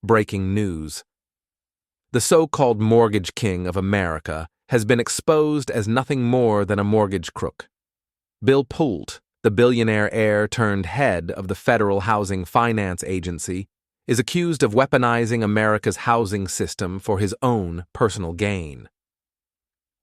Breaking news. The so-called mortgage king of America has been exposed as nothing more than a mortgage crook. Bill Pulte, the billionaire heir turned head of the Federal Housing Finance Agency, is accused of weaponizing America's housing system for his own personal gain.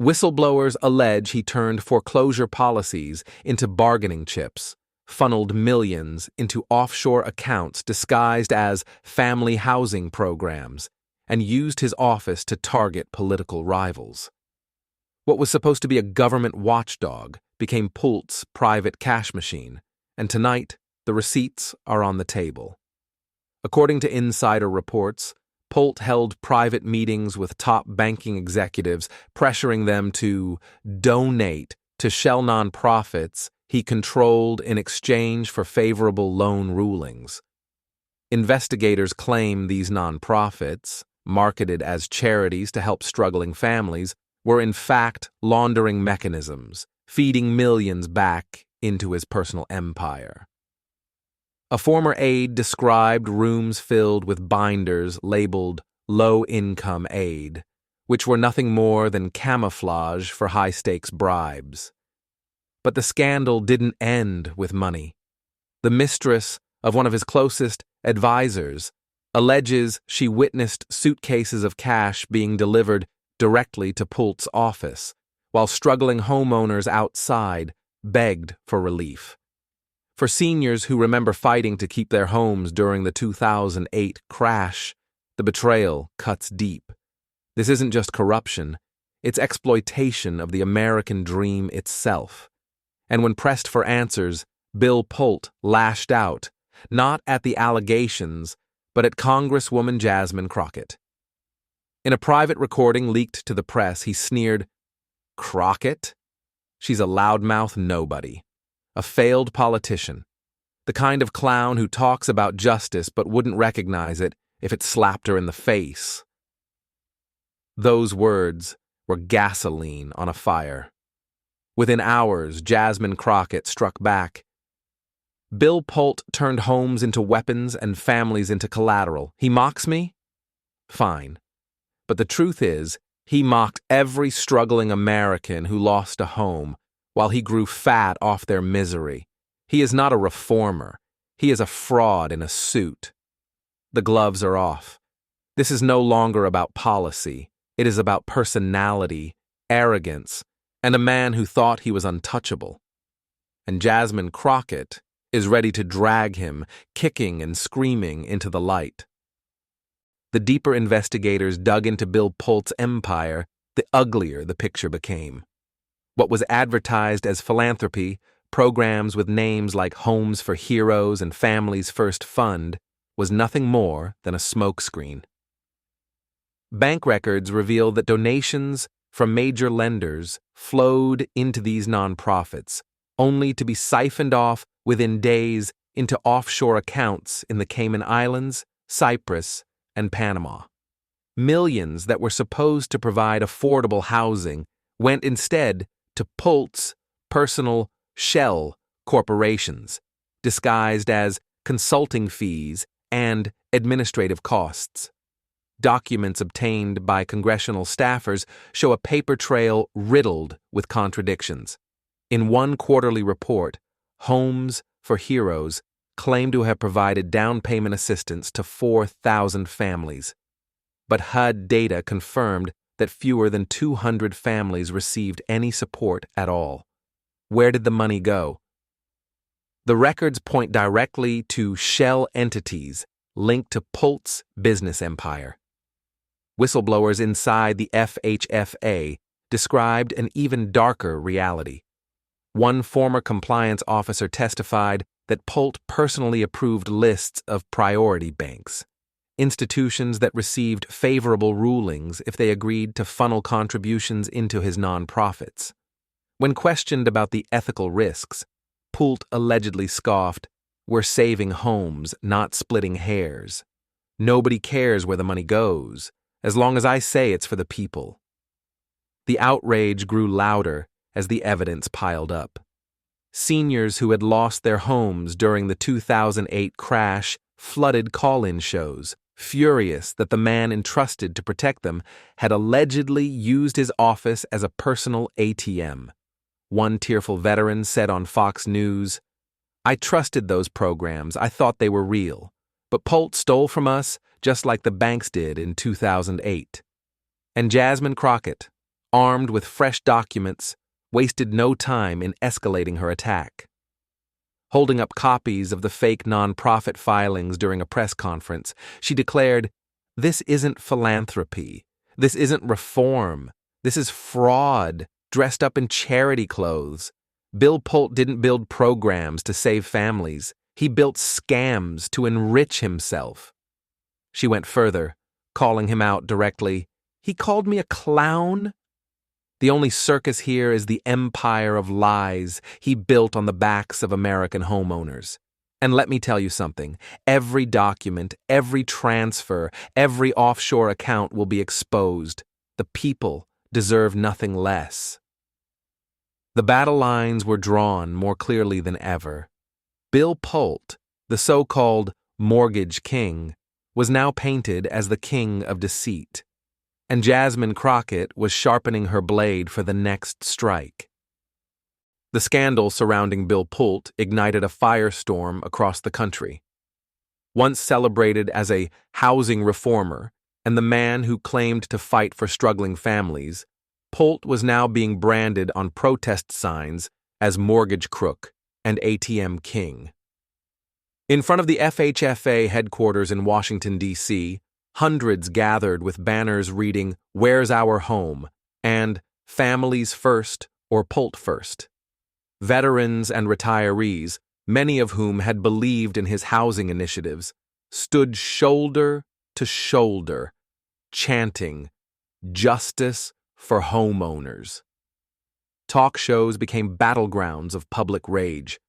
Whistleblowers allege he turned foreclosure policies into bargaining chips, funneled millions into offshore accounts disguised as family housing programs, and used his office to target political rivals. What was supposed to be a government watchdog became Pulte's private cash machine, and tonight the receipts are on the table. According to insider reports, Pulte held private meetings with top banking executives, pressuring them to donate to shell nonprofits he controlled in exchange for favorable loan rulings. Investigators claim these nonprofits, marketed as charities to help struggling families, were in fact laundering mechanisms, feeding millions back into his personal empire. A former aide described rooms filled with binders labeled low-income aid, which were nothing more than camouflage for high-stakes bribes. But the scandal didn't end with money. The mistress of one of his closest advisors alleges she witnessed suitcases of cash being delivered directly to Pulte's office, while struggling homeowners outside begged for relief. For seniors who remember fighting to keep their homes during the 2008 crash, the betrayal cuts deep. This isn't just corruption, it's exploitation of the American dream itself. And when pressed for answers, Bill Pulte lashed out, not at the allegations, but at Congresswoman Jasmine Crockett. In a private recording leaked to the press, he sneered, "Crockett? She's a loudmouth nobody. A failed politician. The kind of clown who talks about justice but wouldn't recognize it if it slapped her in the face." Those words were gasoline on a fire. Within hours, Jasmine Crockett struck back. "Bill Pulte turned homes into weapons and families into collateral. He mocks me? Fine. But the truth is, he mocked every struggling American who lost a home while he grew fat off their misery. He is not a reformer. He is a fraud in a suit." The gloves are off. This is no longer about policy. It is about personality, arrogance, and a man who thought he was untouchable. And Jasmine Crockett is ready to drag him, kicking and screaming, into the light. The deeper investigators dug into Bill Pulte's empire, the uglier the picture became. What was advertised as philanthropy, programs with names like Homes for Heroes and Families First Fund, was nothing more than a smokescreen. Bank records reveal that donations from major lenders flowed into these nonprofits, only to be siphoned off within days into offshore accounts in the Cayman Islands, Cyprus, and Panama. Millions that were supposed to provide affordable housing went instead to Pulte's personal shell corporations, disguised as consulting fees and administrative costs. Documents obtained by congressional staffers show a paper trail riddled with contradictions. In one quarterly report, Homes for Heroes claimed to have provided down payment assistance to 4,000 families. But HUD data confirmed that fewer than 200 families received any support at all. Where did the money go? The records point directly to shell entities linked to Pulte's business empire. Whistleblowers inside the FHFA described an even darker reality. One former compliance officer testified that Pulte personally approved lists of priority banks, institutions that received favorable rulings if they agreed to funnel contributions into his nonprofits. When questioned about the ethical risks, Pulte allegedly scoffed, "We're saving homes, not splitting hairs. Nobody cares where the money goes, as long as I say it's for the people." The outrage grew louder as the evidence piled up. Seniors who had lost their homes during the 2008 crash flooded call-in shows, furious that the man entrusted to protect them had allegedly used his office as a personal ATM. One tearful veteran said on Fox News, "I trusted those programs. I thought they were real. But Pulte stole from us just like the banks did in 2008. And Jasmine Crockett, armed with fresh documents, wasted no time in escalating her attack. Holding up copies of the fake nonprofit filings during a press conference, she declared, "This isn't philanthropy. This isn't reform. This is fraud, dressed up in charity clothes. Bill Pulte didn't build programs to save families. He built scams to enrich himself." She went further, calling him out directly. "He called me a clown? The only circus here is the empire of lies he built on the backs of American homeowners. And let me tell you something, every document, every transfer, every offshore account will be exposed. The people deserve nothing less." The battle lines were drawn more clearly than ever. Bill Pulte, the so-called mortgage king, was now painted as the king of deceit, and Jasmine Crockett was sharpening her blade for the next strike. The scandal surrounding Bill Pulte ignited a firestorm across the country. Once celebrated as a housing reformer and the man who claimed to fight for struggling families, Pulte was now being branded on protest signs as mortgage crook and ATM king. In front of the FHFA headquarters in Washington, D.C., hundreds gathered with banners reading, "Where's our home?" and "Families first" or "Pulte first." Veterans and retirees, many of whom had believed in his housing initiatives, stood shoulder to shoulder, chanting, "Justice for homeowners." Talk shows became battlegrounds of public rage.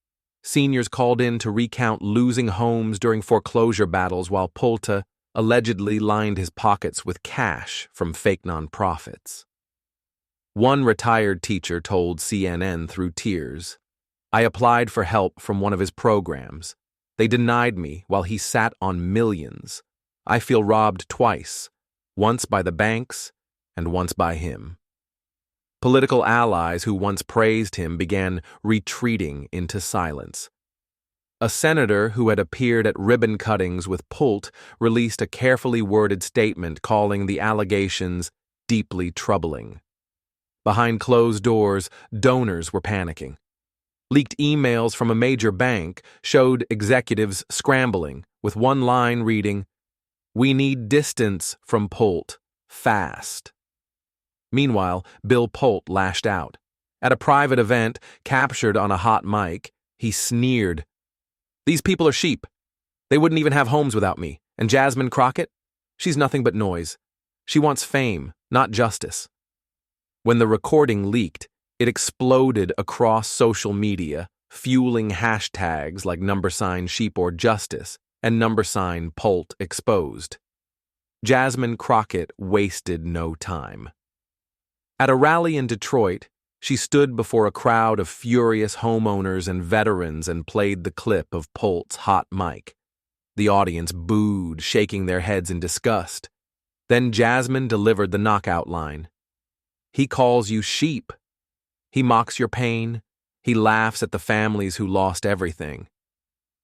Seniors called in to recount losing homes during foreclosure battles while Pulte allegedly lined his pockets with cash from fake nonprofits. One retired teacher told CNN through tears, "I applied for help from one of his programs. They denied me while he sat on millions. I feel robbed twice, once by the banks and once by him." Political allies who once praised him began retreating into silence. A senator who had appeared at ribbon cuttings with Pulte released a carefully worded statement calling the allegations deeply troubling. Behind closed doors, donors were panicking. Leaked emails from a major bank showed executives scrambling, with one line reading, "We need distance from Pulte, fast." Meanwhile, Bill Pulte lashed out. At a private event, captured on a hot mic, he sneered, "These people are sheep. They wouldn't even have homes without me. And Jasmine Crockett? She's nothing but noise. She wants fame, not justice." When the recording leaked, it exploded across social media, fueling hashtags like #sheep or justice and #Pulte exposed. Jasmine Crockett wasted no time. At a rally in Detroit, she stood before a crowd of furious homeowners and veterans and played the clip of Pulte's hot mic. The audience booed, shaking their heads in disgust. Then Jasmine delivered the knockout line. "He calls you sheep. He mocks your pain. He laughs at the families who lost everything.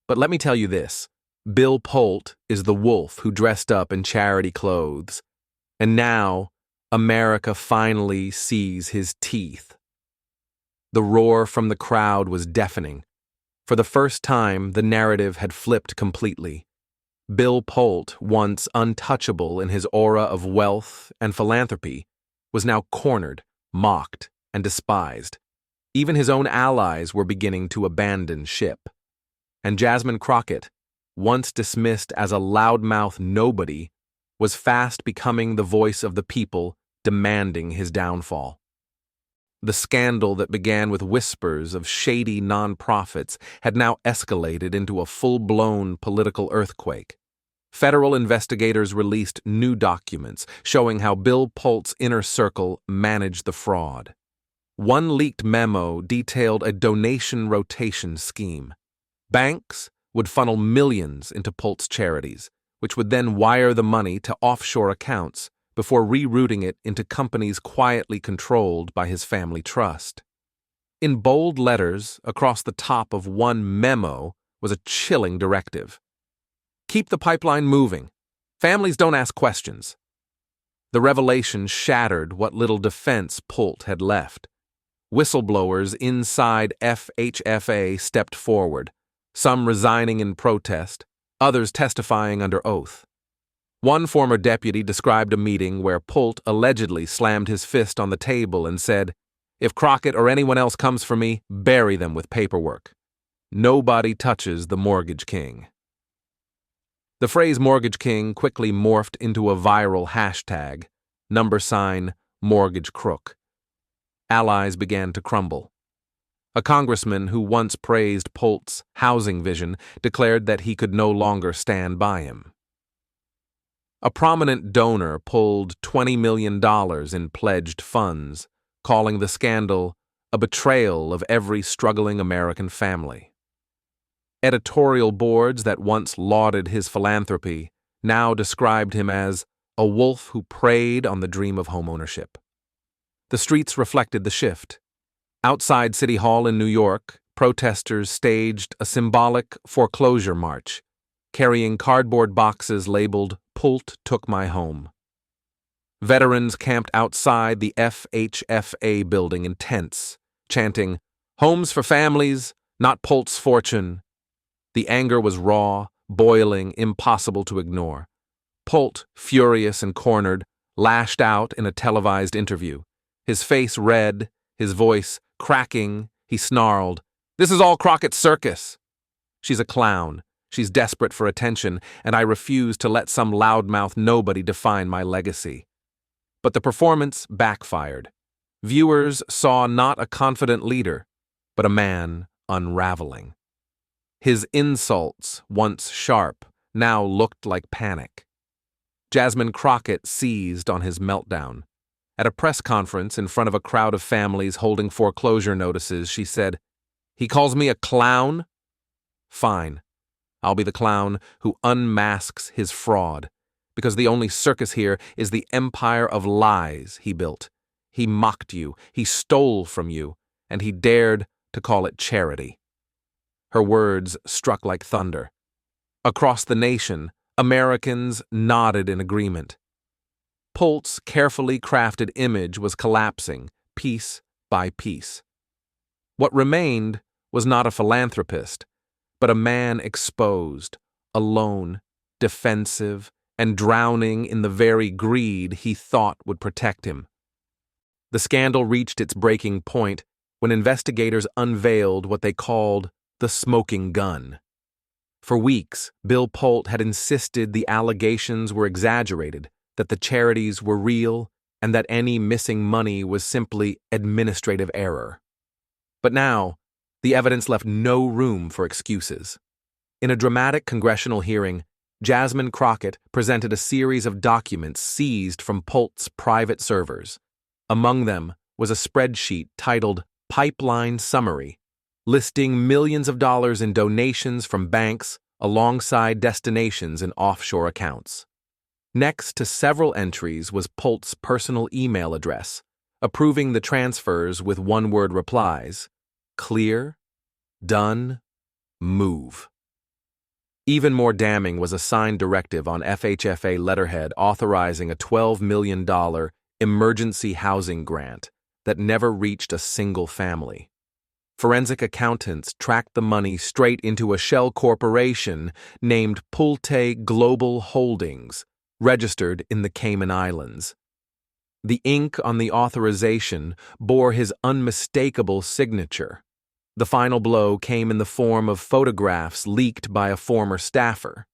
But let me tell you this, Bill Pulte is the wolf who dressed up in charity clothes. And now, America finally sees his teeth." The roar from the crowd was deafening. For the first time, the narrative had flipped completely. Bill Pulte, once untouchable in his aura of wealth and philanthropy, was now cornered, mocked, and despised. Even his own allies were beginning to abandon ship. And Jasmine Crockett, once dismissed as a loudmouth nobody, was fast becoming the voice of the people demanding his downfall. The scandal that began with whispers of shady nonprofits had now escalated into a full-blown political earthquake. Federal investigators released new documents showing how Bill Pulte's inner circle managed the fraud. One leaked memo detailed a donation rotation scheme. Banks would funnel millions into Pulte's charities, which would then wire the money to offshore accounts before rerouting it into companies quietly controlled by his family trust. In bold letters across the top of one memo was a chilling directive. Keep the pipeline moving. Families don't ask questions. The revelation shattered what little defense Pulte had left. Whistleblowers inside FHFA stepped forward, some resigning in protest, others testifying under oath. One former deputy described a meeting where Pulte allegedly slammed his fist on the table and said, "If Crockett or anyone else comes for me, bury them with paperwork. Nobody touches the Mortgage King." The phrase Mortgage King quickly morphed into a viral hashtag, #mortgage crook. Allies began to crumble. A congressman who once praised Pulte's housing vision declared that he could no longer stand by him. A prominent donor pulled $20 million in pledged funds, calling the scandal a betrayal of every struggling American family. Editorial boards that once lauded his philanthropy now described him as a wolf who preyed on the dream of homeownership. The streets reflected the shift. Outside City Hall in New York, protesters staged a symbolic foreclosure march, carrying cardboard boxes labeled "Pulte took my home." Veterans camped outside the FHFA building in tents, chanting, "Homes for families, not Pulte's fortune." The anger was raw, boiling, impossible to ignore. Pulte, furious and cornered, lashed out in a televised interview. His face red, his voice cracking, he snarled, "This is all Crockett's circus. She's a clown. She's desperate for attention, and I refuse to let some loudmouth nobody define my legacy." But the performance backfired. Viewers saw not a confident leader, but a man unraveling. His insults, once sharp, now looked like panic. Jasmine Crockett seized on his meltdown. At a press conference in front of a crowd of families holding foreclosure notices, she said, "He calls me a clown? Fine. I'll be the clown who unmasks his fraud, because the only circus here is the empire of lies he built. He mocked you, he stole from you, and he dared to call it charity." Her words struck like thunder. Across the nation, Americans nodded in agreement. Pulte's carefully crafted image was collapsing, piece by piece. What remained was not a philanthropist, but a man exposed, alone, defensive, and drowning in the very greed he thought would protect him. The scandal reached its breaking point when investigators unveiled what they called the smoking gun. For weeks, Bill Pulte had insisted the allegations were exaggerated, that the charities were real, and that any missing money was simply administrative error. But now, the evidence left no room for excuses. In a dramatic congressional hearing, Jasmine Crockett presented a series of documents seized from Pulte's private servers. Among them was a spreadsheet titled Pipeline Summary, listing millions of dollars in donations from banks alongside destinations in offshore accounts. Next to several entries was Pulte's personal email address, approving the transfers with one-word replies: clear, done, move. Even more damning was a signed directive on FHFA letterhead authorizing a $12 million emergency housing grant that never reached a single family. Forensic accountants tracked the money straight into a shell corporation named Pulte Global Holdings, registered in the Cayman Islands. The ink on the authorization bore his unmistakable signature. The final blow came in the form of photographs leaked by a former staffer.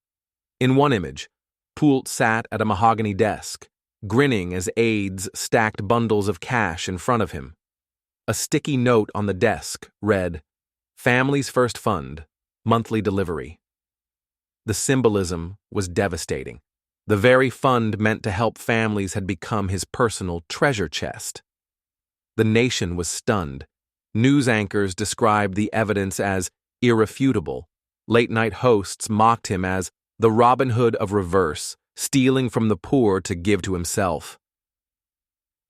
In one image, Pulte sat at a mahogany desk, grinning as aides stacked bundles of cash in front of him. A sticky note on the desk read, "Family's First Fund, monthly delivery." The symbolism was devastating. The very fund meant to help families had become his personal treasure chest. The nation was stunned. News anchors described the evidence as irrefutable. Late-night hosts mocked him as the Robin Hood of reverse, stealing from the poor to give to himself.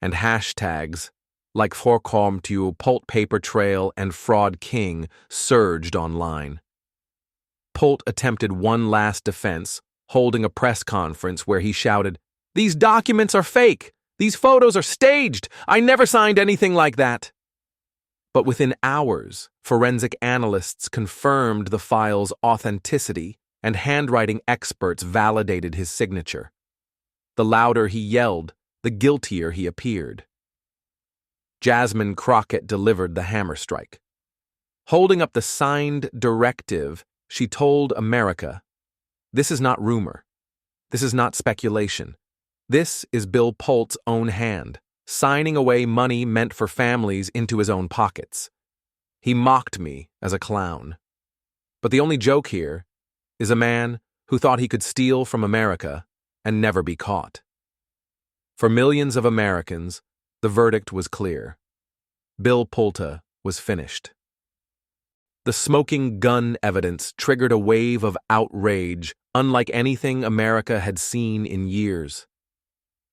And hashtags like Voorkomt Pulte Paper Trail and Fraud King surged online. Pulte attempted one last defense, holding a press conference where he shouted, "These documents are fake! These photos are staged! I never signed anything like that!" But within hours, forensic analysts confirmed the file's authenticity, and handwriting experts validated his signature. The louder he yelled, the guiltier he appeared. Jasmine Crockett delivered the hammer strike. Holding up the signed directive, she told America, "This is not rumor. This is not speculation. This is Bill Pulte's own hand, signing away money meant for families into his own pockets. He mocked me as a clown. But the only joke here is a man who thought he could steal from America and never be caught." For millions of Americans, the verdict was clear. Bill Pulte was finished. The smoking gun evidence triggered a wave of outrage unlike anything America had seen in years.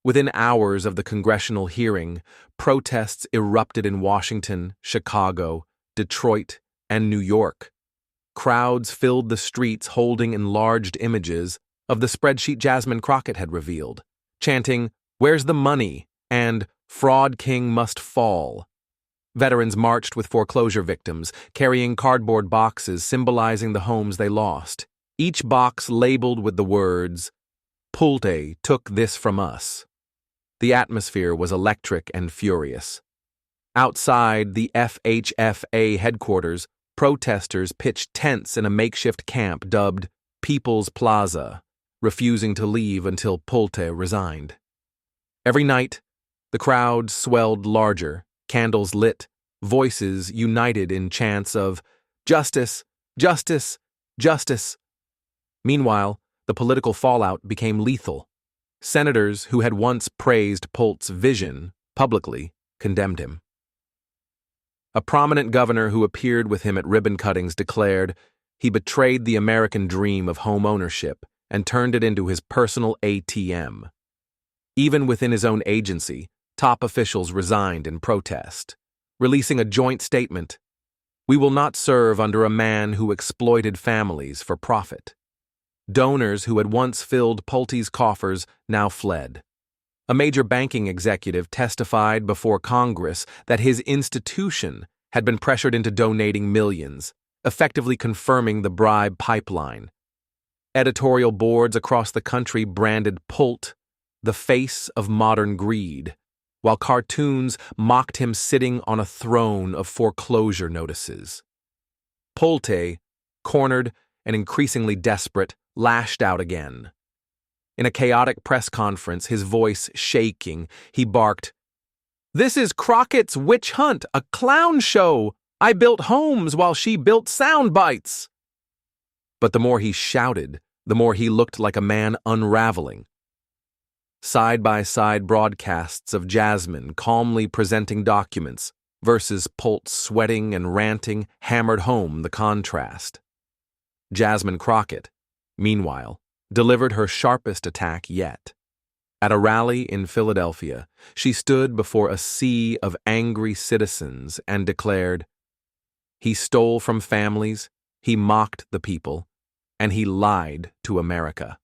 Within hours of the congressional hearing, protests erupted in Washington, Chicago, Detroit, and New York. Crowds filled the streets holding enlarged images of the spreadsheet Jasmine Crockett had revealed, chanting, "Where's the money?" and "Fraud King must fall." Veterans marched with foreclosure victims, carrying cardboard boxes symbolizing the homes they lost, each box labeled with the words, "Pulte took this from us." The atmosphere was electric and furious. Outside the FHFA headquarters, protesters pitched tents in a makeshift camp dubbed People's Plaza, refusing to leave until Pulte resigned. Every night, the crowd swelled larger, candles lit, voices united in chants of "Justice, justice, justice." Meanwhile, the political fallout became lethal. Senators who had once praised Pulte's vision publicly condemned him. A prominent governor who appeared with him at ribbon cuttings declared he betrayed the American dream of homeownership and turned it into his personal ATM. Even within his own agency, top officials resigned in protest, releasing a joint statement, "We will not serve under a man who exploited families for profit." Donors who had once filled Pulte's coffers now fled. A major banking executive testified before Congress that his institution had been pressured into donating millions, effectively confirming the bribe pipeline. Editorial boards across the country branded Pulte the face of modern greed, while cartoons mocked him sitting on a throne of foreclosure notices. Pulte, cornered and increasingly desperate, lashed out again. In a chaotic press conference, his voice shaking, he barked, "This is Crockett's witch hunt, a clown show. I built homes while she built sound bites." But the more he shouted, the more he looked like a man unraveling. Side-by-side broadcasts of Jasmine calmly presenting documents versus Pulte sweating and ranting hammered home the contrast. Jasmine Crockett, meanwhile, delivered her sharpest attack yet. At a rally in Philadelphia, she stood before a sea of angry citizens and declared, "He stole from families, he mocked the people, and he lied to America."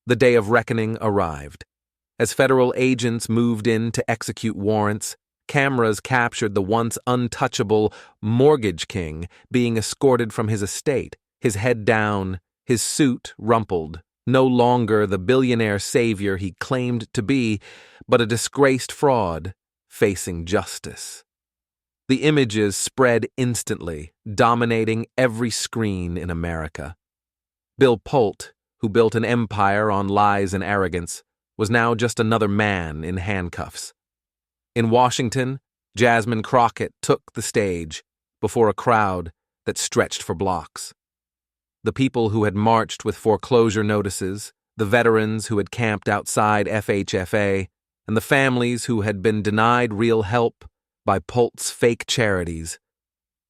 The day of reckoning arrived. As federal agents moved in to execute warrants, cameras captured the once untouchable mortgage king being escorted from his estate, his head down, his suit rumpled, no longer the billionaire savior he claimed to be, but a disgraced fraud facing justice. The images spread instantly, dominating every screen in America. Bill Pulte, who built an empire on lies and arrogance, was now just another man in handcuffs. In Washington, Jasmine Crockett took the stage before a crowd that stretched for blocks. The people who had marched with foreclosure notices, the veterans who had camped outside FHFA, and the families who had been denied real help by Pulte's fake charities,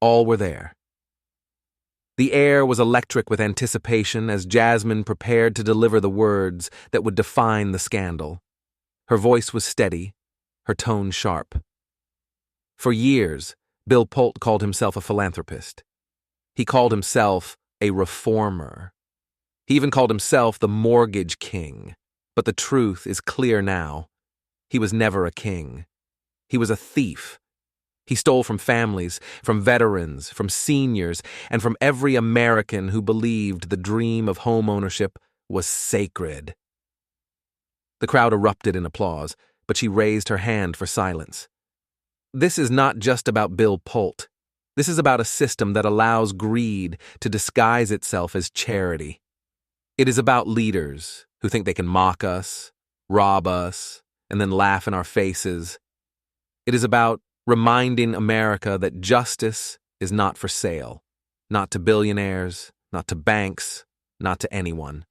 all were there. The air was electric with anticipation as Jasmine prepared to deliver the words that would define the scandal. Her voice was steady, her tone sharp. For years, Bill Pulte called himself a philanthropist. He called himself a reformer. He even called himself the mortgage king. But the truth is clear now. He was never a king. He was a thief. He stole from families, from veterans, from seniors, and from every American who believed the dream of homeownership was sacred. The crowd erupted in applause, but she raised her hand for silence. This is not just about Bill Pulte. This is about a system that allows greed to disguise itself as charity. It is about leaders who think they can mock us, rob us, and then laugh in our faces. It is about reminding America that justice is not for sale, not to billionaires, not to banks, not to anyone.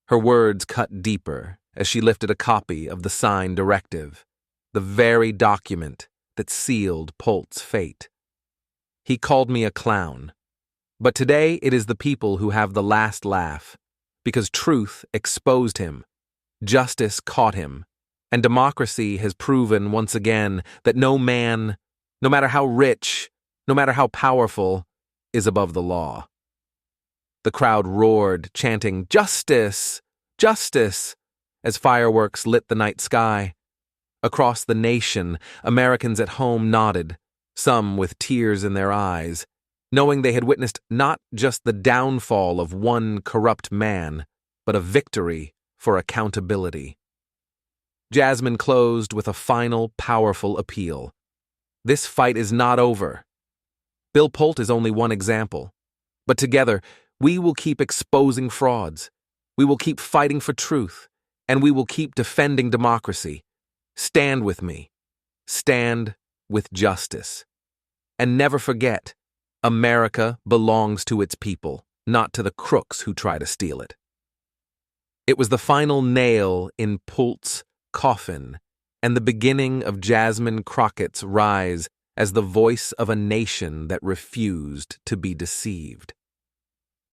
Her words cut deeper as she lifted a copy of the signed directive, the very document that sealed Pulte's fate. He called me a clown, but today it is the people who have the last laugh, because truth exposed him, justice caught him, and democracy has proven once again that no man, no matter how rich, no matter how powerful, is above the law. The crowd roared, chanting, "Justice! Justice!" as fireworks lit the night sky. Across the nation, Americans at home nodded, some with tears in their eyes, knowing they had witnessed not just the downfall of one corrupt man, but a victory for accountability. Jasmine closed with a final, powerful appeal. This fight is not over. Bill Pulte is only one example. But together, we will keep exposing frauds. We will keep fighting for truth. And we will keep defending democracy. Stand with me. Stand with justice. And never forget, America belongs to its people, not to the crooks who try to steal it. It was the final nail in Pulte's coffin and the beginning of Jasmine Crockett's rise as the voice of a nation that refused to be deceived.